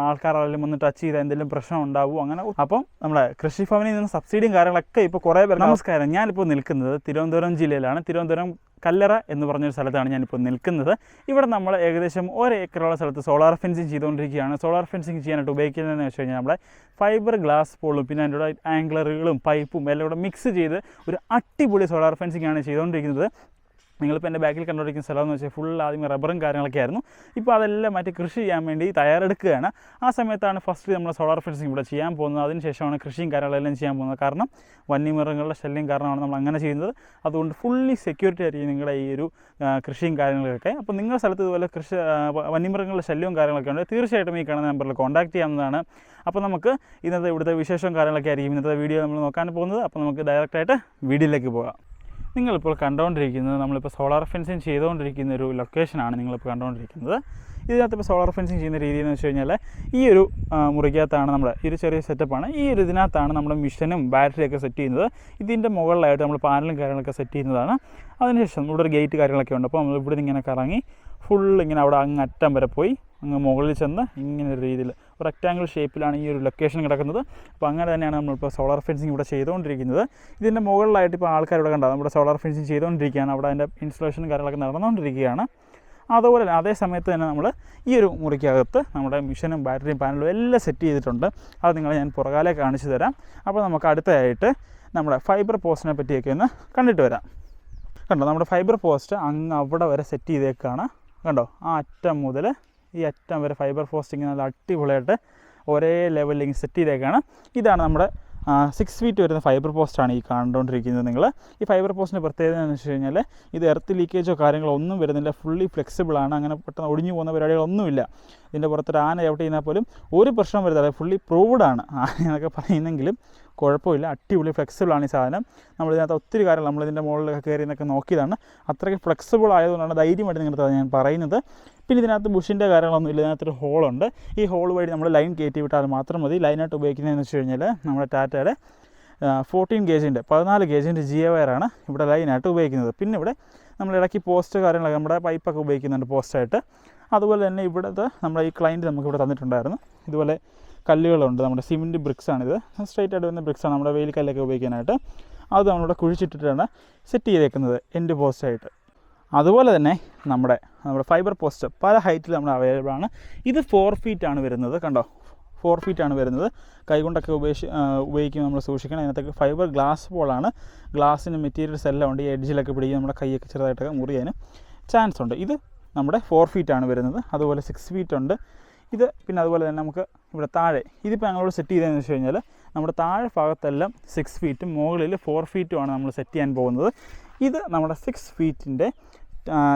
ആൾക്കാരെല്ലാം വന്ന് ടച്ച് ചെയ്താൽ എന്തെങ്കിലും പ്രശ്നം ഉണ്ടാവും അങ്ങനെ. അപ്പം നമ്മുടെ കൃഷിഭവനിൽ നിന്ന് സബ്സിഡിയും കാര്യങ്ങളൊക്കെ ഇപ്പോൾ കുറേ പേർ. നമസ്കാരം, ഞാനിപ്പോൾ നിൽക്കുന്നത് തിരുവനന്തപുരം ജില്ലയിലാണ്. തിരുവനന്തപുരം കല്ലറ എന്ന് പറഞ്ഞൊരു സ്ഥലത്താണ് ഞാനിപ്പോൾ നിൽക്കുന്നത്. ഇവിടെ നമ്മൾ ഏകദേശം 1 ഏക്കറുള്ള സ്ഥലത്ത് സോളാർ ഫെൻസിങ് ചെയ്തുകൊണ്ടിരിക്കുകയാണ്. സോളാർ ഫെൻസിങ് ചെയ്യാനായിട്ട് ഉപയോഗിക്കുന്നതെന്ന് വെച്ച് കഴിഞ്ഞാൽ നമ്മുടെ ഫൈബർ ഗ്ലാസ് പോളും പിന്നെ അതിൻ്റെ കൂടെ ആംഗ്ലറുകളും പൈപ്പും എല്ലാം കൂടെ മിക്സ് ചെയ്ത് ഒരു അടിപൊളി സോളാർ ഫെൻസിങ് ആണ് ചെയ്തുകൊണ്ടിരിക്കുന്നത്. നിങ്ങളിപ്പോൾ എൻ്റെ ബാക്കിൽ കണ്ടുകൊണ്ടിരിക്കുന്ന സ്ഥലമെന്ന് വെച്ചാൽ ഫുൾ ആദ്യം റബ്ബറും കാര്യങ്ങളൊക്കെ ആയിരുന്നു. ഇപ്പോൾ അതെല്ലാം മാറ്റി കൃഷി ചെയ്യാൻ വേണ്ടി തയ്യാറെടുക്കുകയാണ്. ആ സമയത്താണ് ഫസ്റ്റ് നമ്മൾ സോളാർ ഫെൻസിങ് ഇവിടെ ചെയ്യാൻ പോകുന്നത്. അതിനുശേഷമാണ് കൃഷിയും കാര്യങ്ങളെല്ലാം ചെയ്യാൻ പോകുന്നത്. കാരണം വന്യമൃഗങ്ങളുടെ ശല്യം കാരണമാണ് നമ്മൾ അങ്ങനെ ചെയ്യുന്നത്. അതുകൊണ്ട് ഫുള്ളി സെക്യൂരിറ്റി ആയിരിക്കും നിങ്ങളുടെ ഈ ഒരു കൃഷിയും കാര്യങ്ങളൊക്കെ. അപ്പോൾ നിങ്ങളുടെ സ്ഥലത്ത് ഇതുപോലെ വന്യമൃഗങ്ങളുടെ ശല്യവും കാര്യങ്ങളൊക്കെ ഉണ്ട്, തീർച്ചയായിട്ടും ഈ കാണുന്ന നമ്പറിൽ കോൺടാക്ട് ചെയ്യാവുന്നതാണ്. അപ്പോൾ നമുക്ക് ഇന്നത്തെ ഇവിടുത്തെ വിശേഷവും കാര്യങ്ങളൊക്കെ ആയിരിക്കും ഇന്നത്തെ വീഡിയോ നമ്മൾ നോക്കാൻ പോകുന്നത്. അപ്പോൾ നമുക്ക് ഡയറക്റ്റായിട്ട് വീഡിയോയിലേക്ക് പോകാം. നിങ്ങളിപ്പോൾ കണ്ടുകൊണ്ടിരിക്കുന്നത് നമ്മളിപ്പോൾ സോളാർ ഫെൻസിങ് ചെയ്തുകൊണ്ടിരിക്കുന്ന ഒരു ലൊക്കേഷനാണ് നിങ്ങളിപ്പോൾ കണ്ടുകൊണ്ടിരിക്കുന്നത്. ഇതിനകത്ത് ഇപ്പോൾ സോളാർ ഫെൻസിങ് ചെയ്യുന്ന രീതി എന്ന് വെച്ച് കഴിഞ്ഞാൽ ഈ ഒരു മുറിക്കകത്താണ് നമ്മുടെ ഈ ഒരു ചെറിയ സെറ്റപ്പാണ്. ഈ ഒരു ഇതിനകത്താണ് നമ്മുടെ മിഷനും ബാറ്ററിയൊക്കെ സെറ്റ് ചെയ്യുന്നത്. ഇതിൻ്റെ മുകളിലായിട്ട് നമ്മൾ പാനലും കാര്യങ്ങളൊക്കെ സെറ്റ് ചെയ്യുന്നതാണ്. അതിനുശേഷം ഇവിടെ ഒരു ഗേറ്റ് കാര്യങ്ങളൊക്കെ ഉണ്ട്. അപ്പോൾ നമ്മൾ ഇവിടെ നിന്ന് ഇങ്ങനെ കറങ്ങി ഇങ്ങനെ അവിടെ അങ്ങ് അറ്റം വരെ പോയി അങ്ങ് മുകളിൽ ചെന്ന് ഇങ്ങനെ ഒരു രീതിയിൽ ഒരു റെക്റ്റാങ്കിൾ ഷേപ്പിലാണ് ഈ ഒരു ലൊക്കേഷൻ കിടക്കുന്നത്. അപ്പോൾ അങ്ങനെ തന്നെയാണ് നമ്മളിപ്പോൾ സോളാർ ഫെൻസിങ് ഇവിടെ ചെയ്തുകൊണ്ടിരിക്കുന്നത്. ഇതിൻ്റെ മുകളിലായിട്ട് ഇപ്പോൾ ആൾക്കാർ ഇവിടെ കണ്ടാൽ നമ്മുടെ സോളാർ ഫെൻസിങ് ചെയ്തുകൊണ്ടിരിക്കുകയാണ്. അവിടെ അതിൻ്റെ ഇൻസ്റ്റലേഷനും കാര്യങ്ങളൊക്കെ നടന്നുകൊണ്ടിരിക്കുകയാണ്. അതുപോലെ തന്നെ അതേ സമയത്ത് തന്നെ നമ്മൾ ഈ ഒരു മുറിക്കകത്ത് നമ്മുടെ മിഷനും ബാറ്ററിയും പാനലും എല്ലാം സെറ്റ് ചെയ്തിട്ടുണ്ട്. അത് നിങ്ങളെ ഞാൻ പുറകാലെ കാണിച്ചു തരാം. അപ്പോൾ നമുക്ക് അടുത്തതായിട്ട് നമ്മുടെ ഫൈബർ പോസ്റ്റിനെ പറ്റിയൊക്കെ ഒന്ന് കണ്ടിട്ട് വരാം. കണ്ടോ, നമ്മുടെ ഫൈബർ പോസ്റ്റ് അങ്ങ് അവിടെ വരെ സെറ്റ് ചെയ്തേക്കാണ്. കണ്ടോ, ആ അറ്റം മുതൽ ഈ അറ്റം വരെ ഫൈബർ പോസ്റ്റിങ് നല്ല അടിപൊളിയായിട്ട് ഒരേ ലെവലിൽ സെറ്റ് ചെയ്തേക്കാണ്. ഇതാണ് നമ്മുടെ 6 ഫീറ്റ് വരുന്ന ഫൈബർ പോസ്റ്റാണ് ഈ കണ്ടുകൊണ്ടിരിക്കുന്നത് നിങ്ങൾ. ഈ ഫൈബർ പോസ്റ്റിൻ്റെ പ്രത്യേകത എന്ന് വെച്ച് കഴിഞ്ഞാൽ ഇത് എർത്ത് ലീക്കേജോ കാര്യങ്ങളോ ഒന്നും വരുന്നില്ല, ഫുള്ളി ഫ്ലെക്സിബിളാണ്. അങ്ങനെ പെട്ടെന്ന് ഒടിഞ്ഞു പോകുന്ന പരിപാടികളൊന്നുമില്ല. ഇതിൻ്റെ പുറത്തൊരു ആന ചവിട്ടി കഴിഞ്ഞാൽ പോലും ഒരു പ്രശ്നം വരുന്നില്ല. ഫുള്ളി പ്രൂവ്ഡാണ്. ആന എന്നൊക്കെ പറയുന്നെങ്കിലും കുഴപ്പമില്ല, അടിപൊളി ഫ്ലെക്സിബിളാണ് ഈ സാധനം. നമ്മളിതിനകത്ത് ഒത്തിരി കാര്യങ്ങൾ നമ്മളിതിൻ്റെ മുകളിലൊക്കെ കയറി എന്നൊക്കെ നോക്കിയതാണ്. അത്രയ്ക്ക് ഫ്ലെക്സിബിൾ ആയതുകൊണ്ടാണ് ധൈര്യമായിട്ട് നിങ്ങളുടെ ഞാൻ പറയുന്നത്. പിന്നെ ഇതിനകത്ത് ബുഷിൻ്റെ കാര്യങ്ങളൊന്നും ഇല്ല. ഇതിനകത്തൊരു ഹോളുണ്ട്. ഈ ഹോൾ വഴി നമ്മൾ ലൈൻ കയറ്റി വിട്ടാൽ മാത്രം മതി. ലൈനായിട്ട് ഉപയോഗിക്കുന്നതെന്ന് വെച്ച് കഴിഞ്ഞാൽ നമ്മുടെ ടാറ്റയുടെ 14 ഗേജിൻ്റെ 14 ഗേജിൻ്റെ GA വയറാണ് ഇവിടെ ലൈനായിട്ട് ഉപയോഗിക്കുന്നത്. പിന്നെ ഇവിടെ നമ്മൾ ഇടയ്ക്ക് പോസ്റ്റ് കാര്യങ്ങളൊക്കെ നമ്മുടെ പൈപ്പൊക്കെ ഉപയോഗിക്കുന്നുണ്ട് പോസ്റ്റായിട്ട്. അതുപോലെ തന്നെ ഇവിടുത്തെ നമ്മുടെ ഈ ക്ലയൻറ്റ് നമുക്കിവിടെ തന്നിട്ടുണ്ടായിരുന്നു. ഇതുപോലെ കല്ലുകളുണ്ട്, നമ്മുടെ സിമെൻറ്റ് ബ്രിക്സാണിത്. സ്ട്രൈറ്റ് ആയിട്ട് വരുന്ന ബ്രിക്സാണ് നമ്മുടെ വേലിക്കല്ലൊക്കെ ഉപയോഗിക്കാനായിട്ട്. അത് നമ്മളിവിടെ കുഴിച്ചിട്ടിട്ടാണ് സെറ്റ് ചെയ്തേക്കുന്നത് എൻഡ് പോസ്റ്റായിട്ട്. അതുപോലെ തന്നെ നമ്മുടെ ഫൈബർ പോസ്റ്റ് പല ഹൈറ്റിൽ നമ്മൾ അവൈലബിൾ ആണ്. ഇത് 4 ഫീറ്റാണ് വരുന്നത്. കണ്ടോ, 4 ഫീറ്റാണ് വരുന്നത്. കൈകൊണ്ടൊക്കെ ഉപയോഗിക്കുമ്പോൾ നമ്മൾ സൂക്ഷിക്കണം. അതിനകത്തൊക്കെ ഫൈബർ ഗ്ലാസ് പോളാണ്. ഗ്ലാസ്സിന് മെറ്റീരിയൽസ് എല്ലാം ഉണ്ട്. ഈ എഡ്ജിലൊക്കെ പിടിക്കും, നമ്മുടെ കൈയൊക്കെ ചെറുതായിട്ടൊക്കെ മുറിയാനും ചാൻസ് ഉണ്ട്. ഇത് നമ്മുടെ 4 ഫീറ്റാണ് വരുന്നത്. അതുപോലെ 6 ഫീറ്റ് ഉണ്ട് ഇത്. പിന്നെ അതുപോലെ തന്നെ നമുക്ക് ഇവിടെ താഴെ ഇതിപ്പോൾ ഞങ്ങളോട് സെറ്റ് ചെയ്തതെന്ന് വെച്ച് കഴിഞ്ഞാൽ നമ്മുടെ താഴെ ഭാഗത്തെല്ലാം 6 ഫീറ്റും മുകളിൽ 4 ഫീറ്റുമാണ് നമ്മൾ സെറ്റ് ചെയ്യാൻ പോകുന്നത്. ഇത് നമ്മുടെ 6 ഫീറ്റിൻ്റെ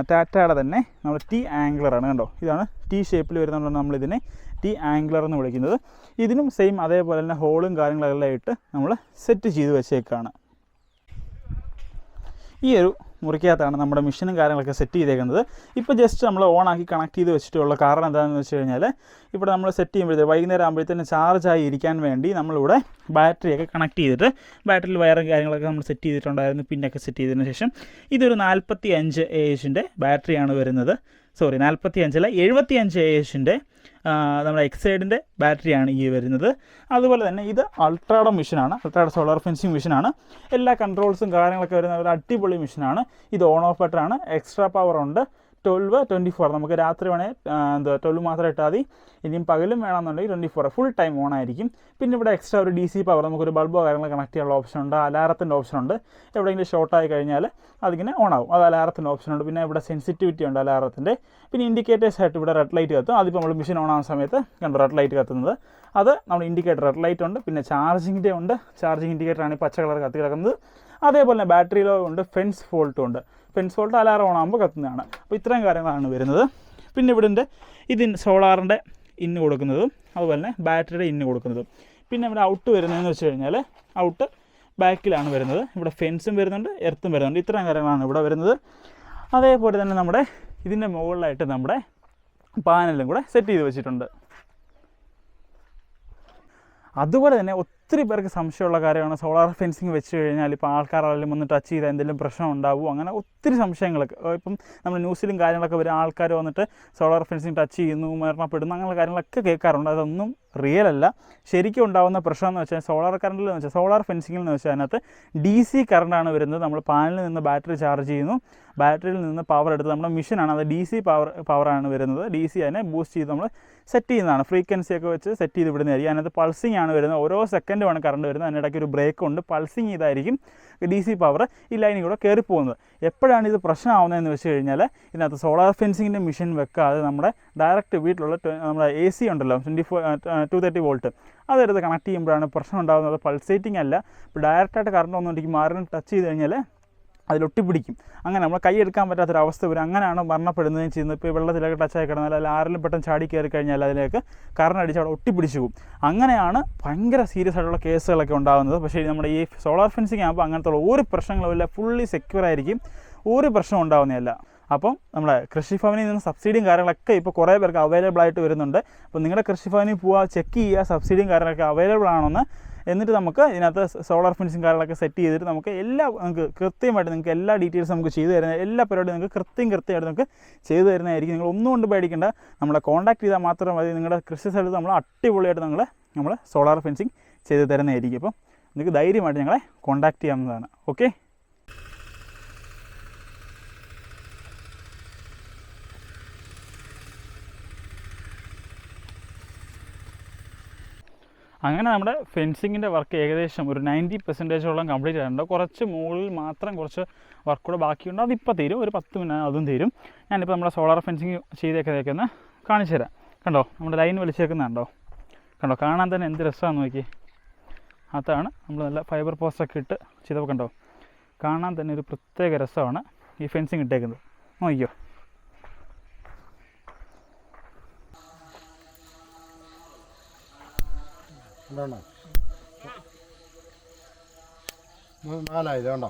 ടാറ്റയുടെ തന്നെ നമ്മുടെ T ആംഗ്ലറാണ്. കണ്ടോ, ഇതാണ് T ഷേപ്പിൽ വരുന്നതുകൊണ്ടാണ് നമ്മളിതിനെ T ആംഗ്ലർ എന്ന് വിളിക്കുന്നത്. ഇതിനും സെയിം അതേപോലെ തന്നെ ഹോളും കാര്യങ്ങളെല്ലാം ഇട്ട് നമ്മൾ സെറ്റ് ചെയ്ത് വെച്ചേക്കാണ്. ഈ ഒരു മുറിക്കകത്താണ് നമ്മുടെ മെഷീനും കാര്യങ്ങളൊക്കെ സെറ്റ് ചെയ്തേക്കുന്നത്. ഇപ്പോൾ ജസ്റ്റ് നമ്മൾ ഓണാക്കി കണക്ട് ചെയ്ത് വെച്ചിട്ടുള്ള കാരണം എന്താണെന്ന് വെച്ച് കഴിഞ്ഞാൽ ഇവിടെ നമ്മൾ സെറ്റ് ചെയ്യുമ്പോഴത്തേക്ക് വൈകുന്നേരം ആകുമ്പോഴത്തേന് ചാർജായി ഇരിക്കാൻ വേണ്ടി നമ്മളിവിടെ ബാറ്ററിയൊക്കെ കണക്ട് ചെയ്തിട്ട് ബാറ്ററിയിൽ വയറും കാര്യങ്ങളൊക്കെ നമ്മൾ സെറ്റ് ചെയ്തിട്ടുണ്ടായിരുന്നു. പിന്നൊക്കെ സെറ്റ് ചെയ്തതിന് ശേഷം ഇതൊരു 45 AH ബാറ്ററിയാണ് വരുന്നത്. 45 അല്ല 75 AH നമ്മുടെ എക്സൈഡിൻ്റെ ബാറ്ററിയാണ് ഈ വരുന്നത്. അതുപോലെ തന്നെ ഇത് അൾട്രായുടെ മെഷീനാണ്, അൾട്രായുടെ സോളാർ ഫെൻസിങ് മെഷീനാണ്. എല്ലാ കൺട്രോൾസും കാര്യങ്ങളൊക്കെ വരുന്ന ഒരു അടിപൊളി മെഷീനാണ്. ഇത് ഓൺ ഓഫ് ബട്ടറാണ്. എക്സ്ട്രാ പവർ ഉണ്ട്. 12, 24 നമുക്ക് രാത്രി വേണേൽ 12 മാത്രം ഇട്ടാൽ മതി. ഇനിയും പകലും വേണമെന്നുണ്ടെങ്കിൽ 24 ഫുൾ ടൈം ഓൺ ആയിരിക്കും. പിന്നെ ഇവിടെ എക്സ്ട്രാ ഒരു DC പവർ നമുക്കൊരു ബൾബോ കാര്യങ്ങൾ കണക്ട് ചെയ്യാനുള്ള ഓപ്ഷൻ ഉണ്ട്. അലാറത്തിൻ്റെ ഓപ്ഷൻ ഉണ്ട്. എവിടെയെങ്കിലും ഷോർട്ടായി കഴിഞ്ഞാൽ അതിങ്ങനെ ഓൺ ആവും. അത് അലാറത്തിൻ്റെ ഓപ്ഷൻ ഉണ്ട്. പിന്നെ ഇവിടെ സെൻസിറ്റിവിറ്റി ഉണ്ട് അലാറത്തിൻ്റെ. പിന്നെ ഇൻഡിക്കേറ്റേഴ്സ് ആയിട്ട് ഇവിടെ റെഡ് ലൈറ്റ് കത്തും. അതിപ്പോൾ നമ്മൾ മെഷീൻ ഓൺ ആകുന്ന സമയത്ത് കണ്ടു റെഡ് ലൈറ്റ് കത്തുന്നത്. അത് നമ്മൾ ഇൻഡിക്കേറ്റർ റെഡ് ലൈറ്റ് ഉണ്ട്. പിന്നെ ചാർജിങ്ങിൻ്റെ ഉണ്ട്. ചാർജിങ് ഇൻഡിക്കേറ്ററാണ് ഈ പച്ച കളർ കത്തി കിടക്കുന്നത്. അതേപോലെ തന്നെ ബാറ്ററിയിലോ ഉണ്ട്. ഫെൻസ് ഫോൾട്ടും ഉണ്ട്. ഫെൻസ് ഫോൾട്ട് അലാറം ഓൺ ആകുമ്പോൾ കത്തുന്നതാണ്. അപ്പോൾ ഇത്രയും കാര്യങ്ങളാണ് വരുന്നത്. പിന്നെ ഇവിടെ ഇതിന് സോളാറിൻ്റെ ഇന്ന് കൊടുക്കുന്നതും അതുപോലെ തന്നെ ബാറ്ററിയുടെ ഇന്ന് കൊടുക്കുന്നതും. പിന്നെ ഇവിടെ ഔട്ട് വരുന്നതെന്ന് വെച്ച് കഴിഞ്ഞാൽ ഔട്ട് ബാക്കിലാണ് വരുന്നത്. ഇവിടെ ഫെൻസും വരുന്നുണ്ട്, എർത്തും വരുന്നുണ്ട്. ഇത്രയും കാര്യങ്ങളാണ് ഇവിടെ വരുന്നത്. അതേപോലെ തന്നെ നമ്മുടെ ഇതിൻ്റെ മുകളിലായിട്ട് നമ്മുടെ പാനലും കൂടെ സെറ്റ് ചെയ്ത് വെച്ചിട്ടുണ്ട്. അതുപോലെ തന്നെ ഒത്തിരി പേർക്ക് സംശയമുള്ള കാര്യമാണ് സോളാർ ഫെൻസിങ് വെച്ച് കഴിഞ്ഞാൽ ഇപ്പോൾ ആൾക്കാരെല്ലാം വന്ന് ടച്ച് ചെയ്താൽ എന്തെങ്കിലും പ്രശ്നം ഉണ്ടാവുമോ, അങ്ങനെ ഒത്തിരി സംശയങ്ങളൊക്കെ ഇപ്പം നമ്മൾ ന്യൂസിലും കാര്യങ്ങളൊക്കെ വരും, ആൾക്കാർ വന്നിട്ട് സോളാർ ഫെൻസിങ് ടച്ച് ചെയ്യുന്നു, മരണപ്പെടുന്നു, അങ്ങനെ കാര്യങ്ങളൊക്കെ കേൾക്കാറുണ്ട്. അതൊന്നും റിയൽ അല്ല. ശരിക്കും ഉണ്ടാകുന്ന പ്രശ്നം എന്ന് വെച്ചാൽ സോളാർ കറണ്ടിൽ എന്ന് വെച്ചാൽ സോളാർ ഫെൻസിങ്ങിൽ എന്ന് വെച്ചാൽ അതിനകത്ത് DC കറണ്ടാണ് വരുന്നത്. നമ്മൾ പാനലിൽ നിന്ന് ബാറ്ററി ചാർജ് ചെയ്യുന്നു, ബാറ്ററിയിൽ നിന്ന് പവർ എടുത്ത് നമ്മുടെ മെഷീനാണ്, അത് DC പവറാണ് വരുന്നത്. DC അതിനെ ബൂസ്റ്റ് ചെയ്ത് നമ്മൾ സെറ്റ് ചെയ്യുന്നതാണ്, ഫ്രീക്വൻസി ഒക്കെ വെച്ച് സെറ്റ് ചെയ്ത് വിടുന്നതായിരിക്കും. അതിനകത്ത് പൾസിങ് ആണ് വരുന്നത്, ഓരോ സെക്കൻഡുമാണ് കറണ്ട് വരുന്നത്. അതിനിടയ്ക്ക് ഒരു ബ്രേക്ക് ഉണ്ട്, പൾസിങ് ചെയ്തായിരിക്കും DC പവർ ഈ ലൈനിൽ കൂടെ കയറി പോകുന്നത്. എപ്പോഴാണ് ഇത് പ്രശ്നമാവുന്നതെന്ന് വെച്ച് കഴിഞ്ഞാൽ ഇതിനകത്ത് സോളാർ ഫെൻസിങ്ങിൻ്റെ മെഷീൻ വെക്കാതെ നമ്മുടെ ഡയറക്റ്റ് വീട്ടിലുള്ള നമ്മുടെ AC ഉണ്ടല്ലോ 230 വോൾട്ട്, അതെടുത്ത് കണക്ട് ചെയ്യുമ്പോഴാണ് പ്രശ്നം ഉണ്ടാകുന്നത്. പൾസേറ്റിംഗ് അല്ല, ഇപ്പോൾ ഡയറക്റ്റായിട്ട് കറണ്ട് വന്നുകൊണ്ടിരിക്കും, മാറിന് ടച്ച് ചെയ്ത് കഴിഞ്ഞാൽ അതിലൊട്ടിപ്പിടിക്കും. അങ്ങനെ നമ്മൾ കൈ എടുക്കാൻ പറ്റാത്തൊരവസ്ഥ വരും. അങ്ങനെയാണ് മരണപ്പെടുന്നതും ചെയ്യുന്നത്. ഇപ്പോൾ വെള്ളത്തിലൊക്കെ ടച്ചായി കിടന്നാൽ അല്ലെങ്കിൽ ആരെങ്കിലും പെട്ടെന്ന് ചാടി കയറി കഴിഞ്ഞാൽ അതിലേക്ക് കറണ്ട് അടിച്ച് അവിടെ ഒട്ടിപ്പിടിച്ചു പോകും. അങ്ങനെയാണ് ഭയങ്കര സീരിയസ് ആയിട്ടുള്ള കേസുകളൊക്കെ ഉണ്ടാകുന്നത്. പക്ഷേ നമ്മുടെ ഈ സോളാർ ഫെൻസിങ് ആകുമ്പോൾ അങ്ങനത്തെ ഒരു പ്രശ്നങ്ങളുമില്ല, ഫുള്ളി സെക്യൂർ ആയിരിക്കും, ഒരു പ്രശ്നം ഉണ്ടാകുന്നതല്ല. അപ്പം നമ്മുടെ കൃഷിഭവനിൽ നിന്ന് സബ്സിഡിയും കാര്യങ്ങളൊക്കെ ഇപ്പോൾ കുറേ പേർക്ക് അവൈലബിൾ ആയിട്ട് വരുന്നുണ്ട്. അപ്പോൾ നിങ്ങളുടെ കൃഷിഭവനിൽ പോവുക, ചെക്ക് ചെയ്യുക സബ്സിഡിയും കാര്യങ്ങളൊക്കെ അവൈലബിൾ ആണെന്ന്. എന്നിട്ട് നമുക്ക് ഇതിനകത്ത് സോളാർ ഫെൻസിങ് കാര്യങ്ങളൊക്കെ സെറ്റ് ചെയ്തിട്ട് നമുക്ക് നമുക്ക് കൃത്യമായിട്ട് നിങ്ങൾക്ക് എല്ലാ ഡീറ്റെയിൽസും നമുക്ക് ചെയ്തു തരുന്ന എല്ലാ പരിപാടിയും നിങ്ങൾക്ക് കൃത്യമായിട്ട് നമുക്ക് ചെയ്തു തരുന്നതായിരിക്കും. നിങ്ങൾ ഒന്നും കൊണ്ട് പേടിക്കേണ്ട, നമ്മളെ കോൺടാക്ട് ചെയ്താൽ മാത്രം മതി. നിങ്ങളുടെ കൃഷി സ്ഥലത്ത് നമ്മൾ അടിപൊളിയായിട്ട് നമ്മൾ സോളാർ ഫെൻസിങ് ചെയ്ത് തരുന്നതായിരിക്കും. അപ്പം നിങ്ങൾക്ക് ധൈര്യമായിട്ട് ഞങ്ങളെ കോൺടാക്ട് ചെയ്യാവുന്നതാണ്. ഓക്കെ. അങ്ങനെ നമ്മുടെ ഫെൻസിങ്ങിൻ്റെ വർക്ക് ഏകദേശം ഒരു 90% കംപ്ലീറ്റ് ആയിട്ടുണ്ട്. കുറച്ച് മുകളിൽ മാത്രം കുറച്ച് വർക്ക് കൂടെ ബാക്കിയുണ്ട്, അതിപ്പോൾ തീരും, ഒരു 10 മിനിറ്റ് അതും തീരും. ഞാനിപ്പോൾ നമ്മുടെ സോളാർ ഫെൻസിങ് ചെയ്തേക്കുന്നതൊക്കെ കാണിച്ചു തരാം. കണ്ടോ, നമ്മുടെ ലൈൻ വലിച്ചേക്കുന്നുണ്ടോ, കണ്ടോ, കാണാൻ തന്നെ എന്ത് രസമാണെന്ന് നോക്കി. അതാണ് നമ്മൾ നല്ല ഫൈബർ പോസ്റ്റൊക്കെ ഇട്ട് ചെയ്തപ്പോൾ കണ്ടോ, കാണാൻ തന്നെ ഒരു പ്രത്യേക രസമാണ് ഈ ഫെൻസിങ് ഇട്ടേക്കുന്നത്. നോക്കിയോ. നാലായത് കണ്ടോ.